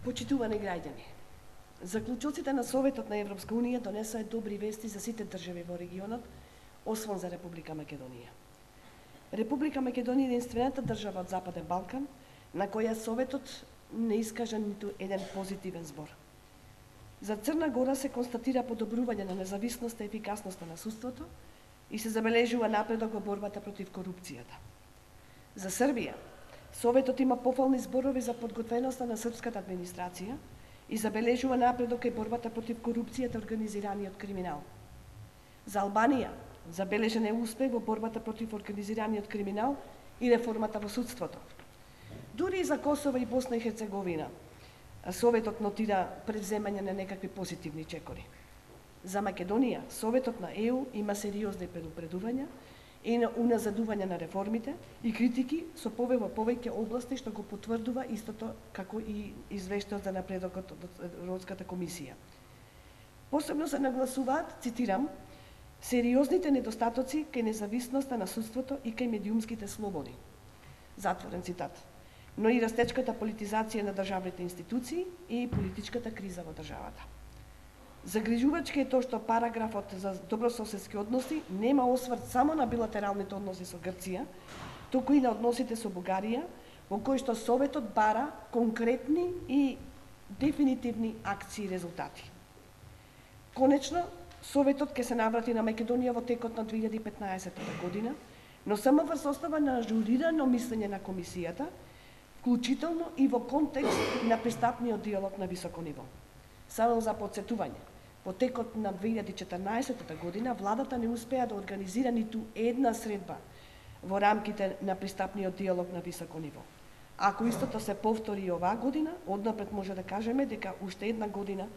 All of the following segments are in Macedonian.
Почитувани граѓани, заклучоците на Советот на Европска Унија донесоа добри вести за сите држави во регионот, освен за Република Македонија. Република Македонија е единствената држава од Западен Балкан на која Советот не искажа ниту еден позитивен збор. За Црна Гора се констатира подобрување на независноста и ефикасноста на судството и се забележува напредок во борбата против корупцијата. За Србија, Советот има пофални зборови за подготвеноста на српската администрација и забележува напредок и борбата против корупцијата и организираниот криминал. За Албанија, забележен е успех во борбата против организираниот криминал и реформата во судството. Дури и за Косово и Босна и Херцеговина, Советот нотира превземање на некакви позитивни чекори. За Македонија, Советот на ЕУ има сериозни предупредувања и на уназадување на реформите и критики со повеќе области, што го потврдува истото како и извештајот за напредокот од Европската комисија. Посебно се нагласуваат, цитирам, сериозните недостатоци кај независноста на судството и кај медиумските слободи. Затворен цитат. Но и растечката политизација на државните институции и политичката криза во државата. Загрижувачки е тоа што параграфот за добрососедски односи нема осврт само на билатералните односи со Грција, туку и на односите со Бугарија, во кои што Советот бара конкретни и дефинитивни акции и резултати. Конечно, Советот ќе се наврати на Македонија во текот на 2015 година, но само врз основа на ажурирано мислење на комисијата, вклучително и во контекст на пристапниот диалог на високо ниво. Само за подсетување, во текот на 2014 година владата не успеа да организира ниту една средба во рамките на пристапниот диалог на високо ниво. Ако истото се повтори и оваа година, однапред може да кажеме дека уште една година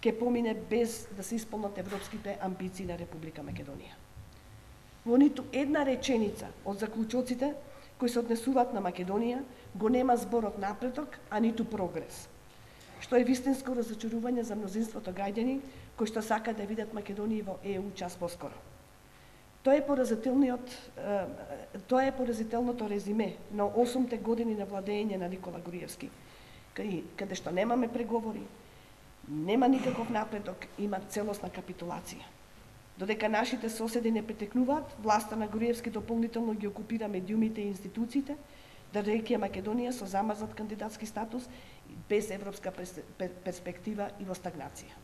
ќе помине без да се исполнат европските амбиции на Република Македонија. Во ниту една реченица од заклучоците кои се однесуваат на Македонија го нема зборот напредок, а ниту прогрес, што е вистинско разочарување за мнозинството граѓани кои што сакаат да видат Македонија во ЕУ час поскоро. Тоа е поразителното резиме на 8 години на владење на Никола Груевски, каде што немаме преговори, нема никаков напредок, има целосна капитулација. Додека нашите соседи не претекнуваат, власта на Груевски дополнително ги окупира медиумите и институциите, држајќи Македонија со замрзнат кандидатски статус без европска перспектива и во стагнација.